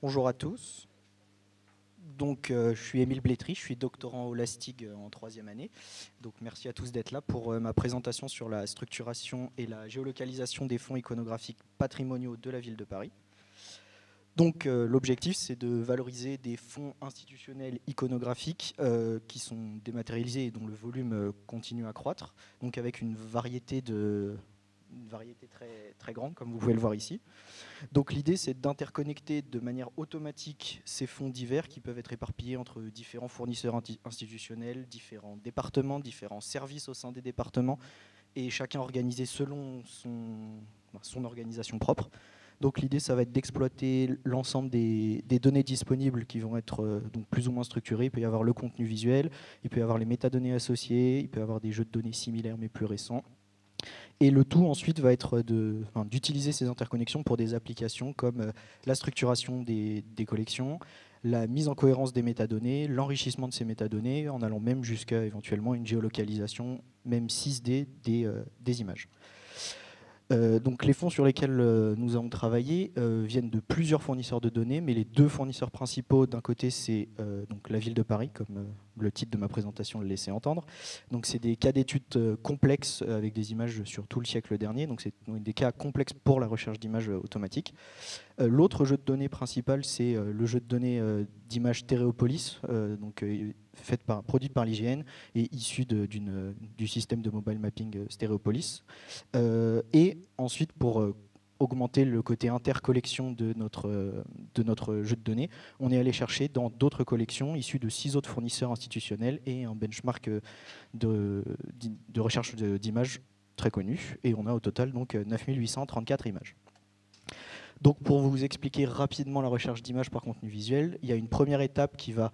Bonjour à tous. Donc, je suis Émile Blétry, je suis doctorant au LASTIG en 3e année. Donc, merci à tous d'être là pour ma présentation sur la structuration et la géolocalisation des fonds iconographiques patrimoniaux de la ville de Paris. Donc, l'objectif, c'est de valoriser des fonds institutionnels iconographiques qui sont dématérialisés et dont le volume continue à croître, donc avec une variété très, très grande, comme vous pouvez le voir ici. Donc l'idée, c'est d'interconnecter de manière automatique ces fonds divers qui peuvent être éparpillés entre différents fournisseurs institutionnels, différents départements, différents services au sein des départements, et chacun organisé selon son organisation propre. Donc l'idée, ça va être d'exploiter l'ensemble des données disponibles qui vont être donc plus ou moins structurées. Il peut y avoir le contenu visuel, il peut y avoir les métadonnées associées, il peut y avoir des jeux de données similaires mais plus récents. Et le tout ensuite va être d'utiliser ces interconnexions pour des applications comme la structuration des collections, la mise en cohérence des métadonnées, l'enrichissement de ces métadonnées, en allant même jusqu'à éventuellement une géolocalisation, même 6D des images. Donc les fonds sur lesquels nous avons travaillé viennent de plusieurs fournisseurs de données, mais les deux fournisseurs principaux, d'un côté, c'est donc la ville de Paris, comme le titre de ma présentation le laissait entendre. Donc c'est des cas d'études complexes avec des images sur tout le siècle dernier, donc c'est des cas complexes pour la recherche d'images automatique. L'autre jeu de données principal, c'est le jeu de données d'images Stereopolis, produit par l'IGN et issu du système de mobile mapping Stereopolis. Et ensuite, pour augmenter le côté intercollection de notre jeu de données, on est allé chercher dans d'autres collections issues de 6 autres fournisseurs institutionnels et un benchmark de recherche d'images très connu. Et on a au total donc 9834 images. Donc pour vous expliquer rapidement la recherche d'images par contenu visuel, il y a une première étape qui va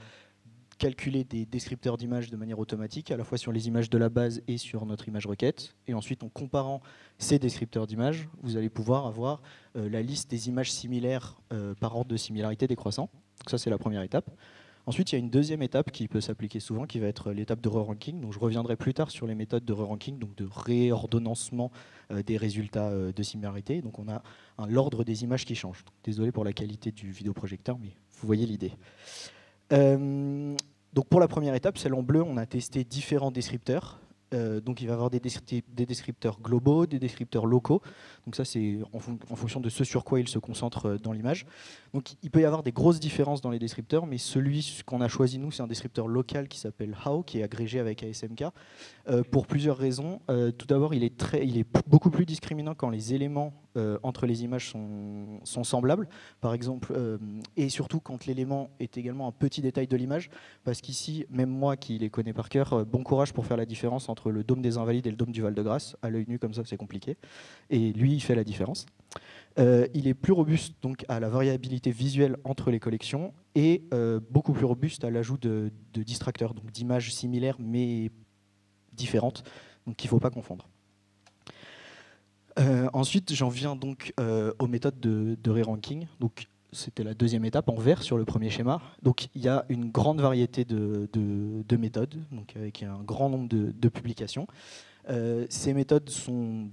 calculer des descripteurs d'images de manière automatique, à la fois sur les images de la base et sur notre image requête. Et ensuite, en comparant ces descripteurs d'images, vous allez pouvoir avoir la liste des images similaires par ordre de similarité décroissant. Donc ça, c'est la première étape. Ensuite, il y a une deuxième étape qui peut s'appliquer souvent, qui va être l'étape de re-ranking. Donc, je reviendrai plus tard sur les méthodes de re-ranking, donc de réordonnancement des résultats de similarité. Donc, on a l'ordre des images qui change. Désolé pour la qualité du vidéoprojecteur, mais vous voyez l'idée. Donc, pour la première étape, celle en bleu, on a testé différents descripteurs. Donc il va y avoir des descripteurs globaux, des descripteurs locaux. Donc ça, c'est en fonction de ce sur quoi il se concentre dans l'image. Donc il peut y avoir des grosses différences dans les descripteurs, mais celui qu'on a choisi, nous, c'est un descripteur local qui s'appelle HOW, qui est agrégé avec ASMK, pour plusieurs raisons. Tout d'abord, il est beaucoup plus discriminant quand les éléments entre les images sont semblables, par exemple, et surtout quand l'élément est également un petit détail de l'image, parce qu'ici, même moi qui les connais par cœur, bon courage pour faire la différence entre le dôme des Invalides et le dôme du Val-de-Grâce. À l'œil nu, comme ça, c'est compliqué. Et lui, il fait la différence. Il est plus robuste donc, à la variabilité visuelle entre les collections et beaucoup plus robuste à l'ajout de distracteurs, donc d'images similaires mais différentes, donc qu'il ne faut pas confondre. Ensuite, j'en viens donc aux méthodes de re-ranking. Donc, c'était la deuxième étape en vert sur le premier schéma. Donc, il y a une grande variété de méthodes, donc avec un grand nombre de publications. Ces méthodes sont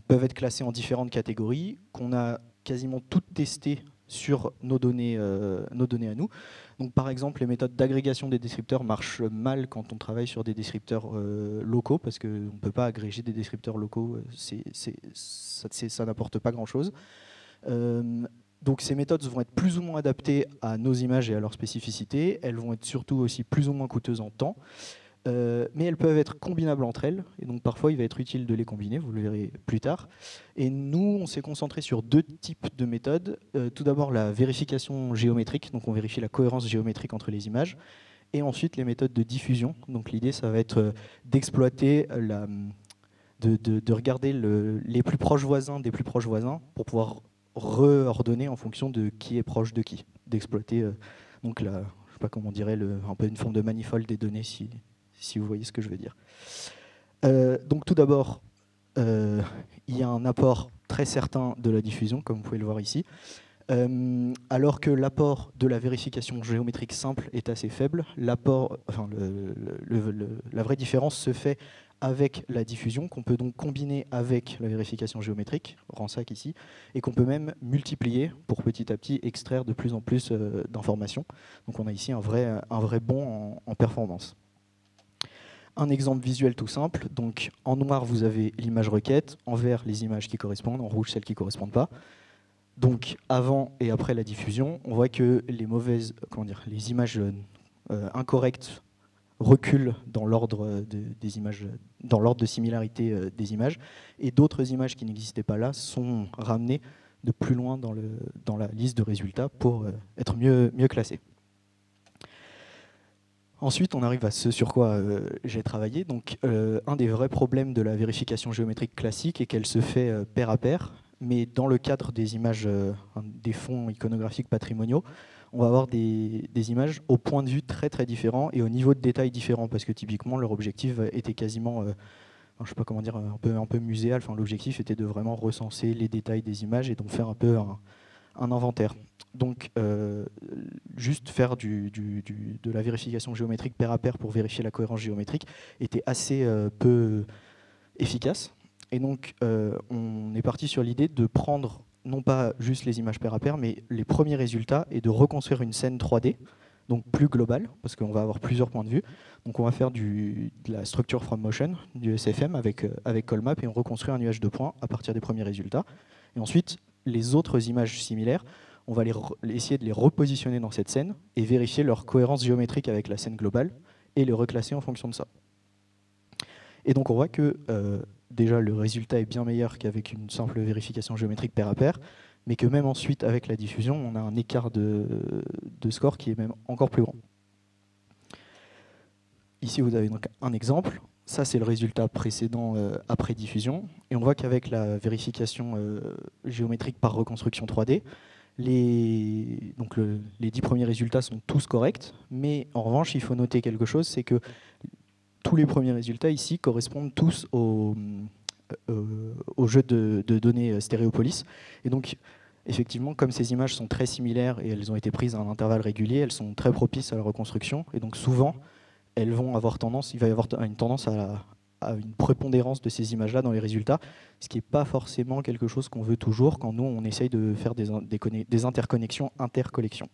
peuvent être classées en différentes catégories, qu'on a quasiment toutes testées sur nos données à nous. Donc, par exemple, les méthodes d'agrégation des descripteurs marchent mal quand on travaille sur des descripteurs locaux, parce qu'on ne peut pas agréger des descripteurs locaux, ça n'apporte pas grand-chose. Donc ces méthodes vont être plus ou moins adaptées à nos images et à leurs spécificités. Elles vont être surtout aussi plus ou moins coûteuses en temps. Mais elles peuvent être combinables entre elles, et donc parfois il va être utile de les combiner, vous le verrez plus tard. Et nous, on s'est concentré sur deux types de méthodes. Tout d'abord la vérification géométrique, donc on vérifie la cohérence géométrique entre les images, et ensuite les méthodes de diffusion. Donc l'idée, ça va être d'exploiter de regarder les plus proches voisins des plus proches voisins pour pouvoir reordonner en fonction de qui est proche de qui, d'exploiter donc je sais pas comment on dirait, un peu une forme de manifold des données, si vous voyez ce que je veux dire. Donc tout d'abord, il y a un apport très certain de la diffusion, comme vous pouvez le voir ici. Alors que l'apport de la vérification géométrique simple est assez faible, la vraie différence se fait avec la diffusion, qu'on peut donc combiner avec la vérification géométrique, Ransac ici, et qu'on peut même multiplier pour petit à petit extraire de plus en plus d'informations. Donc on a ici un vrai bond en performance. Un exemple visuel tout simple, donc en noir vous avez l'image requête, en vert les images qui correspondent, en rouge celles qui ne correspondent pas. Donc avant et après la diffusion, on voit que les images incorrectes reculent dans l'ordre des images, dans l'ordre de similarité des images, et d'autres images qui n'existaient pas là sont ramenées de plus loin dans la liste de résultats pour être mieux classées. Ensuite, on arrive à ce sur quoi j'ai travaillé. Donc, un des vrais problèmes de la vérification géométrique classique est qu'elle se fait pair à pair, mais dans le cadre des images, des fonds iconographiques patrimoniaux, on va avoir des images au point de vue très très différents et au niveau de détail différent, parce que typiquement leur objectif était quasiment, je sais pas comment dire, un peu muséal. Enfin, l'objectif était de vraiment recenser les détails des images et donc faire un peu un inventaire. Donc, juste faire de la vérification géométrique pair à pair pour vérifier la cohérence géométrique était assez peu efficace. Et donc, on est parti sur l'idée de prendre non pas juste les images pair à pair, mais les premiers résultats et de reconstruire une scène 3D, donc plus globale, parce qu'on va avoir plusieurs points de vue. Donc, on va faire de la structure from motion, du SFM avec Colmap, et on reconstruit un nuage de points à partir des premiers résultats. Et ensuite, les autres images similaires, on va essayer de les repositionner dans cette scène et vérifier leur cohérence géométrique avec la scène globale et les reclasser en fonction de ça. Et donc on voit que déjà le résultat est bien meilleur qu'avec une simple vérification géométrique pair à pair, mais que même ensuite avec la diffusion, on a un écart de score qui est même encore plus grand. Ici vous avez donc un exemple. Ça, c'est le résultat précédent après diffusion. Et on voit qu'avec la vérification géométrique par reconstruction 3D, les 10 premiers résultats sont tous corrects. Mais en revanche, il faut noter quelque chose, c'est que tous les premiers résultats ici correspondent tous au jeu de données Stéréopolis. Et donc, effectivement, comme ces images sont très similaires et elles ont été prises à un intervalle régulier, elles sont très propices à la reconstruction. Et donc souvent, il va y avoir une tendance à une prépondérance de ces images-là dans les résultats, ce qui n'est pas forcément quelque chose qu'on veut toujours quand nous, on essaye de faire des interconnexions intercollections.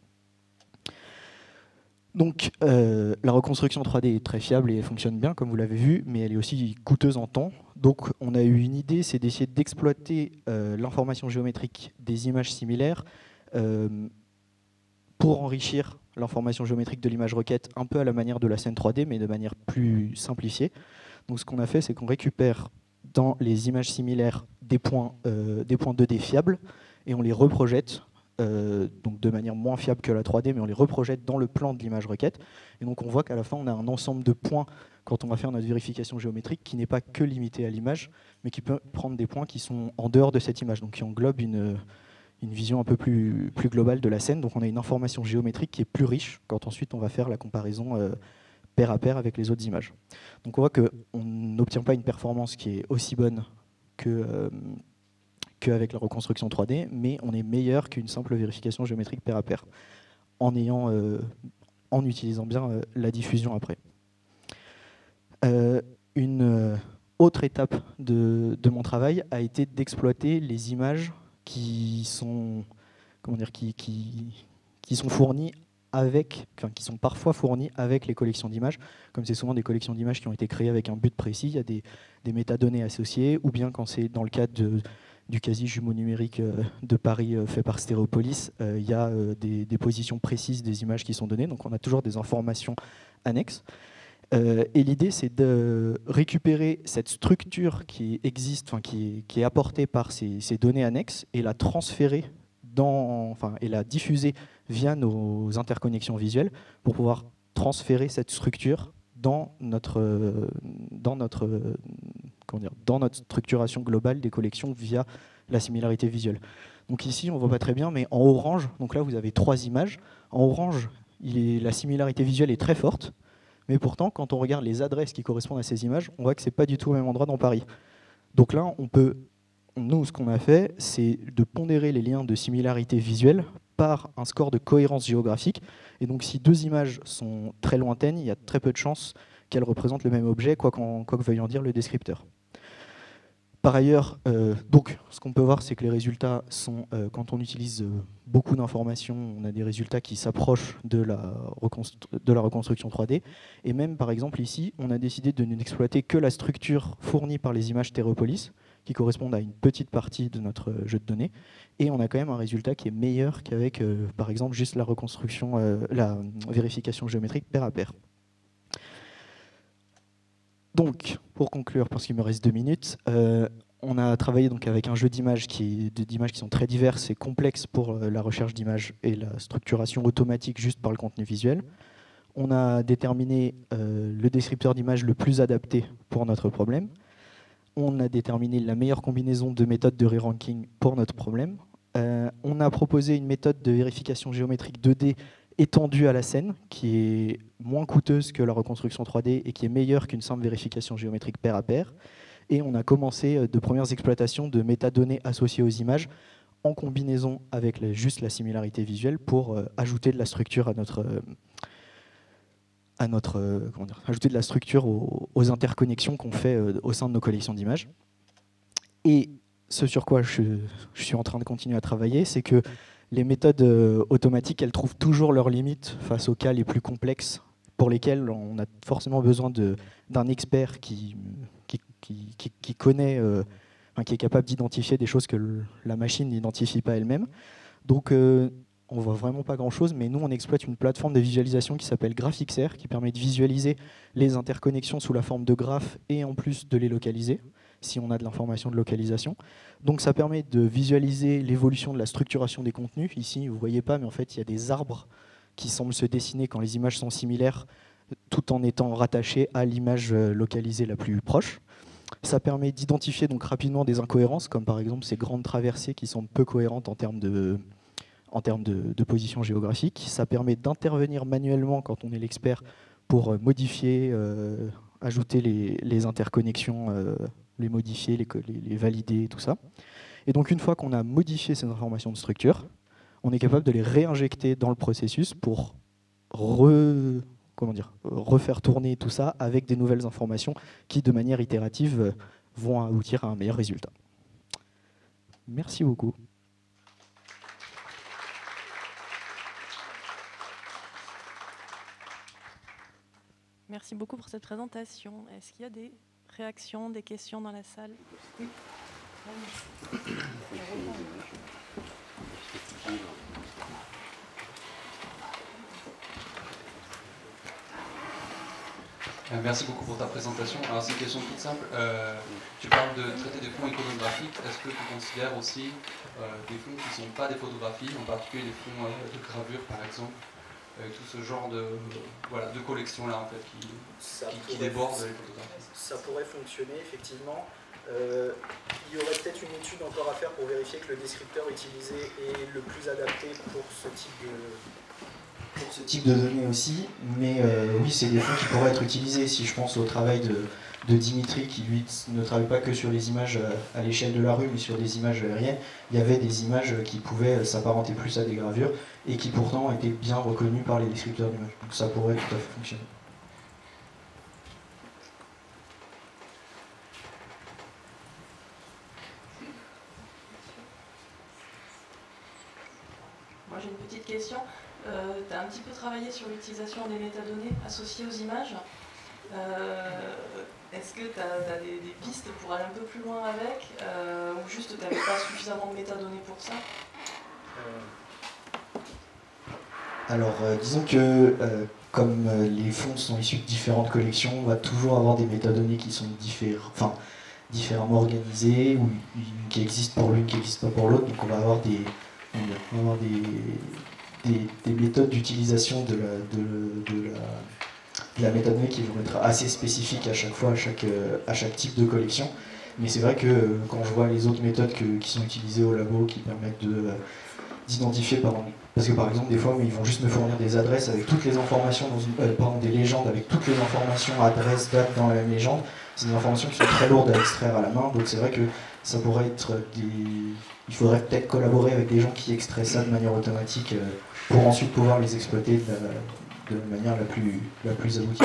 Donc, la reconstruction 3D est très fiable et elle fonctionne bien, comme vous l'avez vu, mais elle est aussi coûteuse en temps. Donc, on a eu une idée, c'est d'essayer d'exploiter l'information géométrique des images similaires pour enrichir l'information géométrique de l'image requête un peu à la manière de la scène 3D, mais de manière plus simplifiée. Donc ce qu'on a fait, c'est qu'on récupère dans les images similaires des points 2D fiables et on les reprojette, donc de manière moins fiable que la 3D, mais on les reprojette dans le plan de l'image requête. Et donc on voit qu'à la fin, on a un ensemble de points quand on va faire notre vérification géométrique qui n'est pas que limité à l'image, mais qui peut prendre des points qui sont en dehors de cette image, donc qui englobe une vision un peu plus globale de la scène. Donc on a une information géométrique qui est plus riche quand ensuite on va faire la comparaison pair à pair avec les autres images. Donc on voit qu'on n'obtient pas une performance qui est aussi bonne qu'avec la reconstruction 3D, mais on est meilleur qu'une simple vérification géométrique pair à pair, en utilisant bien la diffusion après. Une autre étape de mon travail a été d'exploiter les images qui sont fournies qui sont parfois fournies avec les collections d'images. Comme c'est souvent des collections d'images qui ont été créées avec un but précis, il y a des métadonnées associées, ou bien quand c'est dans le cadre du quasi-jumeau numérique de Paris fait par Stéréopolis, il y a des positions précises des images qui sont données, donc on a toujours des informations annexes. Et l'idée, c'est de récupérer cette structure qui existe, qui est apportée par ces données annexes, et la transférer et la diffuser via nos interconnexions visuelles pour pouvoir transférer cette structure dans notre structuration globale des collections via la similarité visuelle. Donc ici, on ne voit pas très bien, mais en orange, donc là vous avez 3 images. En orange, la similarité visuelle est très forte. Mais pourtant, quand on regarde les adresses qui correspondent à ces images, on voit que ce n'est pas du tout au même endroit dans Paris. Donc là, on nous, ce qu'on a fait, c'est de pondérer les liens de similarité visuelle par un score de cohérence géographique. Et donc, si deux images sont très lointaines, il y a très peu de chances qu'elles représentent le même objet, quoi que veuille en dire le descripteur. Par ailleurs, donc, ce qu'on peut voir, c'est que les résultats sont, quand on utilise beaucoup d'informations, on a des résultats qui s'approchent de la reconstruction 3D. Et même, par exemple, ici, on a décidé de n'exploiter que la structure fournie par les images Théropolis, qui correspondent à une petite partie de notre jeu de données. Et on a quand même un résultat qui est meilleur qu'avec, par exemple, juste la reconstruction, la vérification géométrique pair à pair. Donc, pour conclure, parce qu'il me reste 2 minutes, on a travaillé donc avec un jeu d'images qui sont très diverses et complexes pour la recherche d'images et la structuration automatique juste par le contenu visuel. On a déterminé le descripteur d'image le plus adapté pour notre problème. On a déterminé la meilleure combinaison de méthodes de re-ranking pour notre problème. On a proposé une méthode de vérification géométrique 2D étendue à la scène, qui est moins coûteuse que la reconstruction 3D et qui est meilleure qu'une simple vérification géométrique pair à pair. Et on a commencé de premières exploitations de métadonnées associées aux images en combinaison avec juste la similarité visuelle pour ajouter de la structure ajouter de la structure aux interconnexions qu'on fait au sein de nos collections d'images. Et ce sur quoi je suis en train de continuer à travailler, c'est que les méthodes automatiques, elles trouvent toujours leurs limites face aux cas les plus complexes pour lesquels on a forcément besoin d'un expert qui connaît, qui est capable d'identifier des choses que la machine n'identifie pas elle-même. Donc, on voit vraiment pas grand-chose, mais nous, on exploite une plateforme de visualisation qui s'appelle GraphXR, qui permet de visualiser les interconnexions sous la forme de graphes et en plus de les localiser, si on a de l'information de localisation. Donc ça permet de visualiser l'évolution de la structuration des contenus. Ici, vous ne voyez pas, mais en fait, il y a des arbres qui semblent se dessiner quand les images sont similaires, tout en étant rattachés à l'image localisée la plus proche. Ça permet d'identifier donc rapidement des incohérences, comme par exemple ces grandes traversées qui semblent peu cohérentes en termes de position géographique. Ça permet d'intervenir manuellement quand on est l'expert pour modifier, ajouter les interconnexions, les modifier, les valider, tout ça. Et donc une fois qu'on a modifié ces informations de structure, on est capable de les réinjecter dans le processus pour refaire tourner tout ça avec des nouvelles informations qui, de manière itérative, vont aboutir à un meilleur résultat. Merci beaucoup. Merci beaucoup pour cette présentation. Est-ce qu'il y a des réactions, des questions dans la salle? Oui. Merci beaucoup pour ta présentation. Alors c'est une question toute simple. Tu parles de traiter des fonds iconographiques. Est-ce que tu considères aussi des fonds qui ne sont pas des photographies, en particulier des fonds de gravure par exemple, avec tout ce genre de collection-là en fait, qui déborde les photographies? Ça pourrait fonctionner effectivement. Il y aurait peut-être une étude encore à faire pour vérifier que le descripteur utilisé est le plus adapté pour ce type de données aussi, mais oui, c'est des fonds qui pourraient être utilisés. Si je pense au travail de Dimitri, qui lui ne travaille pas que sur les images à l'échelle de la rue, mais sur des images aériennes, il y avait des images qui pouvaient s'apparenter plus à des gravures et qui pourtant étaient bien reconnues par les descripteurs d'images. Donc ça pourrait tout à fait fonctionner. Moi j'ai une petite question. Tu as un petit peu travaillé sur l'utilisation des métadonnées associées aux images. Est-ce que tu as des pistes pour aller un peu plus loin avec, ou juste tu n'avais pas suffisamment de métadonnées pour ça? Alors, disons que comme les fonds sont issus de différentes collections, on va toujours avoir des métadonnées qui sont différemment organisées, ou qui existent pour l'une, qui n'existent pas pour l'autre. Donc on va avoir des méthodes d'utilisation de la métadonnée qui vont être assez spécifiques à chaque fois, à chaque type de collection. Mais c'est vrai que quand je vois les autres méthodes qui sont utilisées au labo, qui permettent d'identifier, parce que par exemple des fois ils vont juste me fournir des adresses avec toutes les informations, des légendes avec toutes les informations, adresses, dates dans la même légende. C'est des informations qui sont très lourdes à extraire à la main, donc c'est vrai que ça pourrait être il faudrait peut-être collaborer avec des gens qui extraient ça de manière automatique pour ensuite pouvoir les exploiter de la manière la plus aboutie.